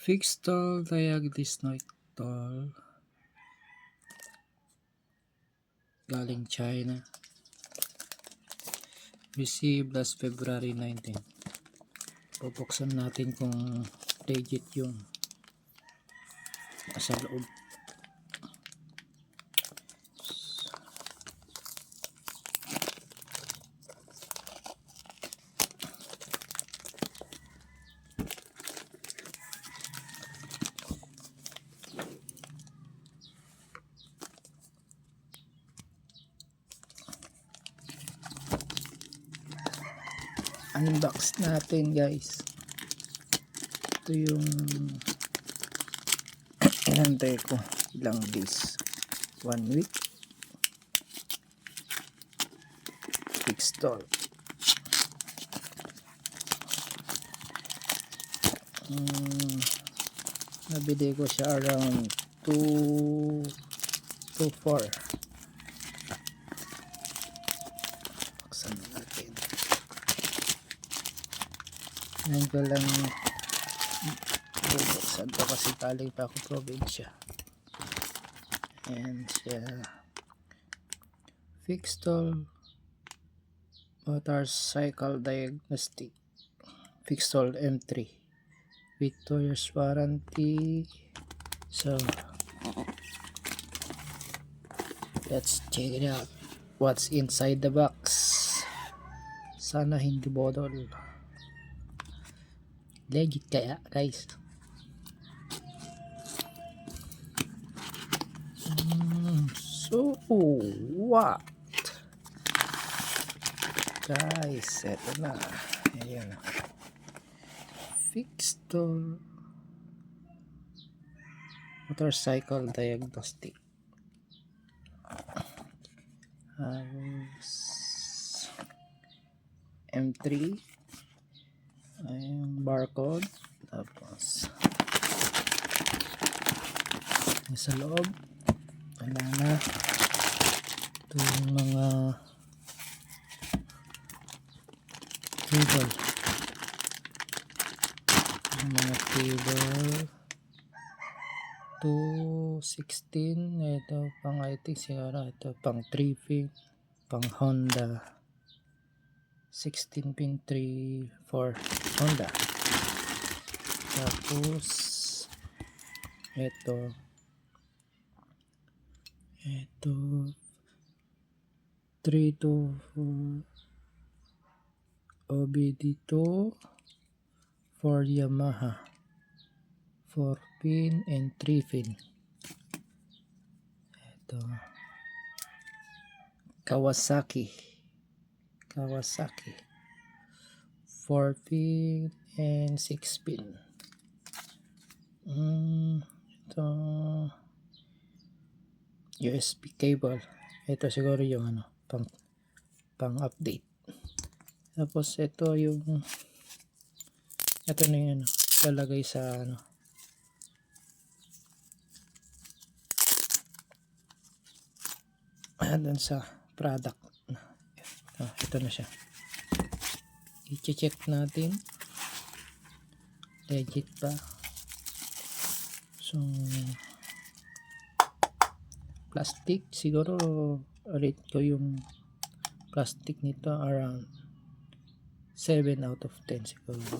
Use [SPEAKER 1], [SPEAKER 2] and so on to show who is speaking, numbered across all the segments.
[SPEAKER 1] Fixed-tall diagdisnoid-tall galing China. Received last February 19. Bubuksan natin kung legit yung nasa loob. Unbox natin guys. Ito yung inantay ko ilang days, 1 week. Fixed-tall nabili ko siya around 2 to 4. Buksan natin. Ngayon ko lang bubuksan to kasi galing pa ako probinsya. And siya Fixed-tall motorcycle diagnostic, Fixed-tall M3 with 2 years warranty. So let's check it out. What's inside the box? Sana hindi bodol. Legit kaya guys? So what guys, eto na, ayan, Fixed-tall motorcycle diagnostic. M3 ayun, barcode, tapos sa loob wala na ito yung mga cable, to 16. Ito pang I think siguro ito pang 3 pin, pang Honda 16 pin 3 for Honda. Tapos ito 3 to 4 OBD2 for Yamaha 4 pin and 3 pin. Ito Kawasaki 4 pin and 6 pin. Ito USB cable. Ito siguro yung ano pang update. Tapos ito yung ito na yung lalagay sa doon sa product. Ito na siya. I-check natin legit ba. So plastic siguro rate ko yung plastic nito around 7 out of 10 siguro.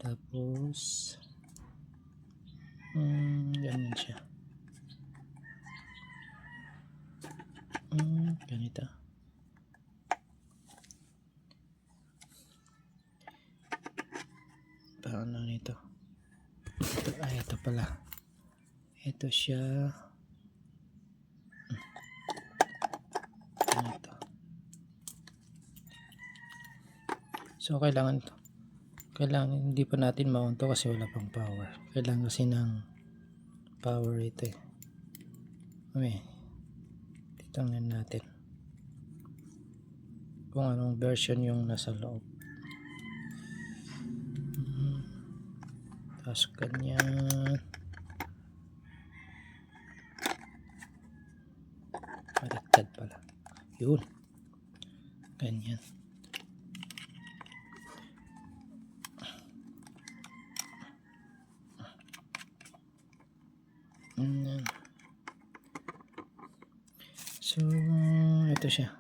[SPEAKER 1] Tapos ganyan siya, ganito. Paano nito? Ito pala, ito siya. Ito. So kailangan hindi pa natin mount to kasi wala pang power. Kailangan kasi ng power ito eh. Okay, titingnan natin kung anong version yung nasa loob. Tapos ganyan, baliktad pala yun, ganyan. Ayan. So, ito siya.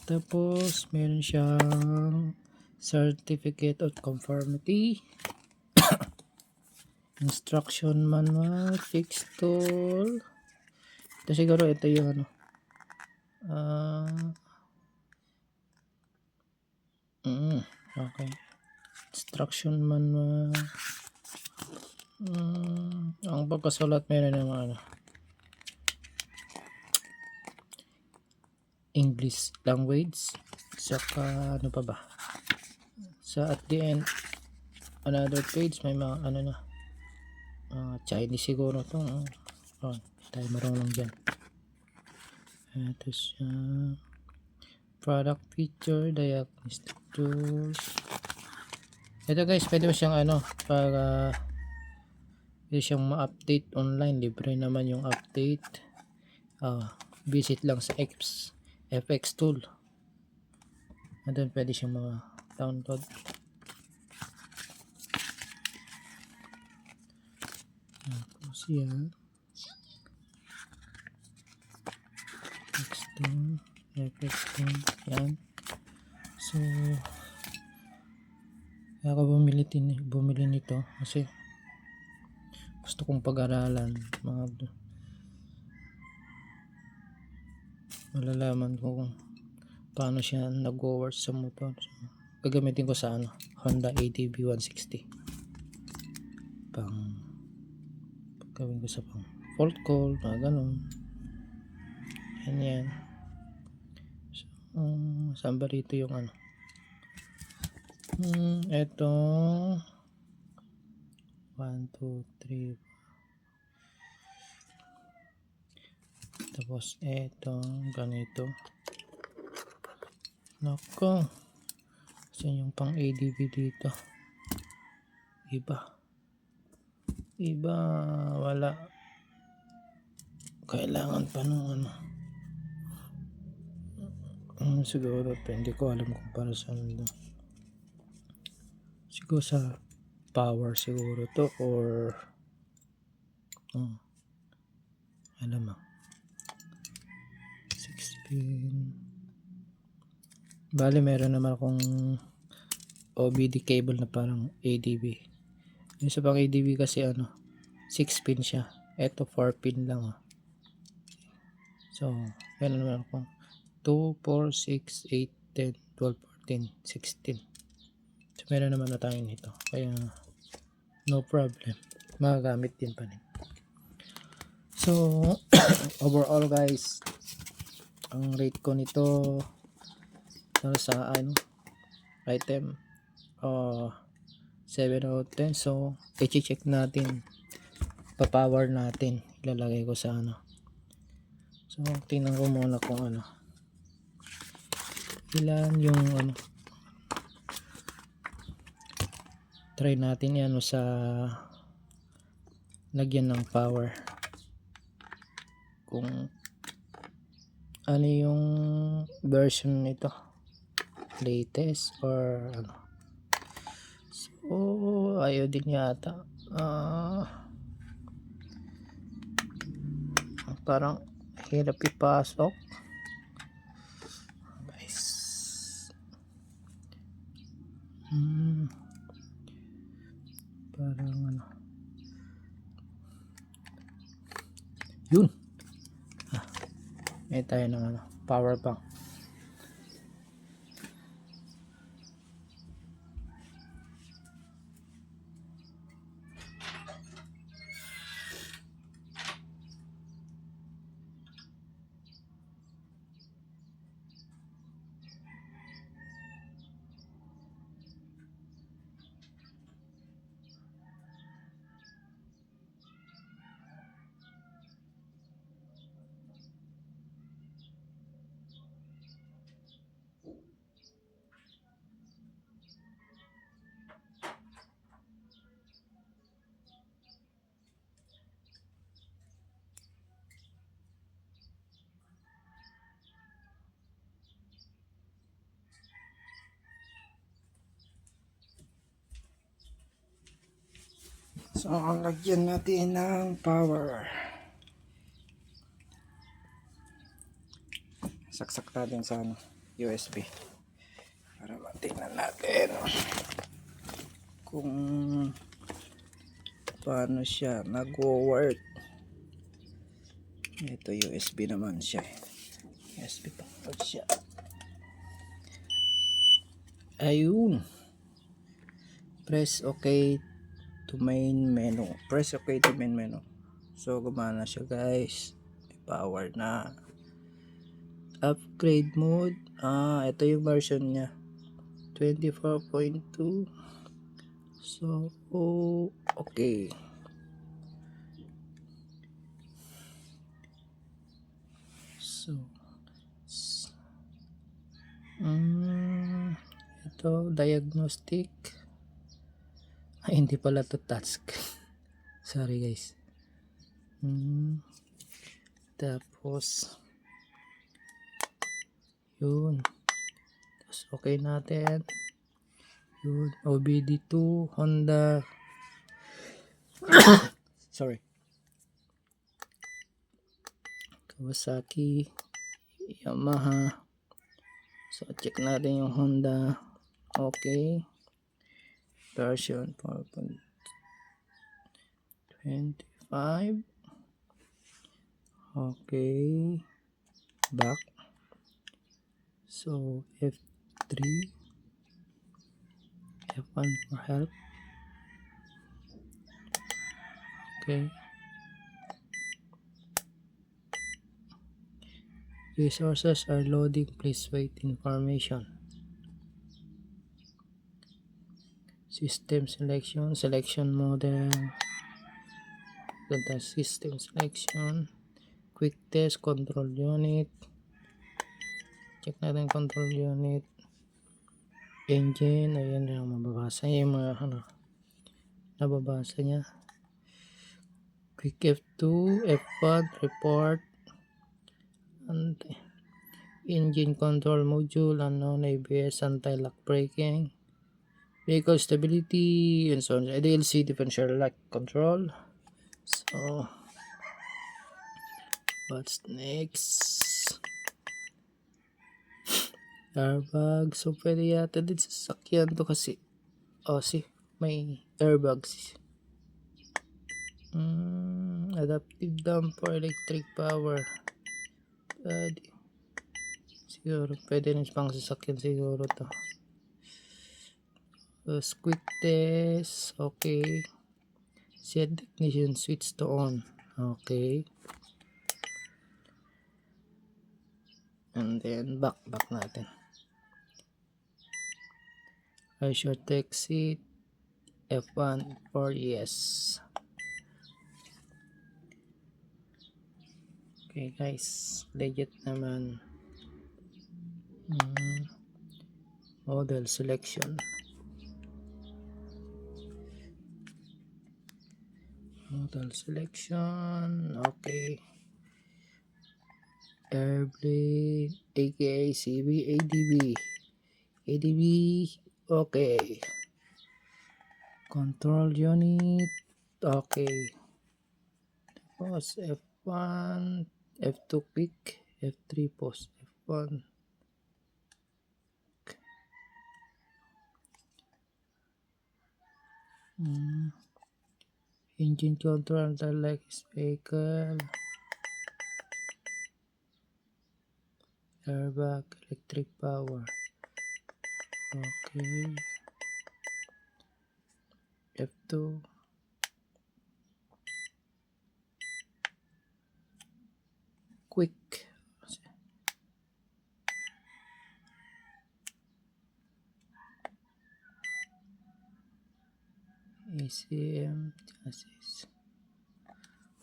[SPEAKER 1] Tapos, meron siyang certificate of conformity, instruction manual, fix tool. Ito siguro, ito yung ano. Okay. Instruction manual. Ang pagkasulat meron ng ano. English language. Saka ano pa ba? Sa at the end, another page may mga ano na. Chinese siguro to. Tayo marunong dyan. Ito siya. Product feature, diagnostic tools. Ito guys, pwede mo siyang ano, para pwede siyang ma-update online. Libre naman yung update. Visit lang sa FX tool. And then pwede siyang download. Tapos yan. FX tool. Yan. So, kaya ako bumili nito kasi gusto kong pag-aralan malalaman ko kung paano siya nag-work sa motor. So, gagamitin ko sa ano, Honda ADV 160 gawin ko sa pang fault call, ganun. Yan. So, saan ba rito yung ano? Eto 1, 2, 3. Tapos eto ganito. Nako, saan yung pang ADV dito? Iba, wala. Kailangan pa nung ano. Siguro to, hindi ko alam kung para saan. Siguro sa power siguro to, or alam mo, 6 pin. Bali meron naman akong OBD cable na parang ADB. Yung sa pang ADB kasi ano, 6 pin siya. Ito 4 pin lang. So, meron naman akong 2, 4, 6, 8, 10, 12, 14, 16. So, meron naman na tayo nito. Kaya, no problem. Magagamit din pa rin. So, overall guys, ang rate ko nito sa item 7 out of 10. So, i-check natin, pa-power natin, ilalagay ko sa ano. So, tingnan ko muna kung ano, ilan yung ano, try natin yan sa lagyan ng power, kung ano yung version nito, latest or ano. So, ayaw din yata. Parang hirap ipasok guys. Parang ano, yun, may tayo ng ano, power bank. So, lagyan natin ng power. Saksak natin sa USB para matingnan natin kung paano siya nag-work. Ito USB naman siya. USB pa siya. Ayun. Press OK to main menu. Press OK to main menu. So, gumana siya guys. May power na. Upgrade mode. Ito yung version niya. 24.2. So, okay. So, ito, diagnostic. Hindi pala to task. Sorry guys. Tapos, yun. Tapos, okay natin. Yun, OBD2, Honda. Sorry. Kawasaki, Yamaha. So, check natin yung Honda. Okay. Version 4.25. Okay. Back. So, F3. F1 for help. Okay. Resources are loading. Please wait. Information. System selection. Selection model. Ganda system selection. Quick test. Control unit. Check natin control unit. Engine. Ayan lang mababasa yung mga nababasa niya. Quick F2. F1. Report. And engine control module, unknown, ABS, anti-lock braking, vehicle stability, and so on. ADLC differential lock control. So, what's next? Airbag. So, pwede yata din sa sakyan to kasi may airbags. Adaptive damper, electric power. Siguro pwede rin pang sasakyan siguro to. Quick test. Okay. Set ignition switch to on. Okay. And then back natin. I should exit. F1 for yes. Okay guys, legit naman. Model selection. Model selection. Okay. Airblade, aka CB, ADB. Okay. Control unit. Okay. Tapos F1, F2 quick, F3 pause, F1. Okay. Engine control, like vehicle, airbag, electric power. Okay. F2. Quick. ACM chassis.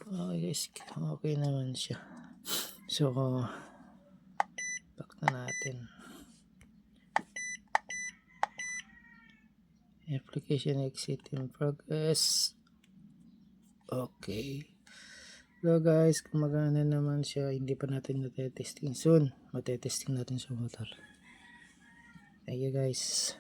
[SPEAKER 1] Okay guys, okay naman siya. So, back na natin. Application exit in progress. Okay. So guys, gumagana naman siya. Hindi pa natin natetesting soon. Matetesting natin sa motor. Thank you guys.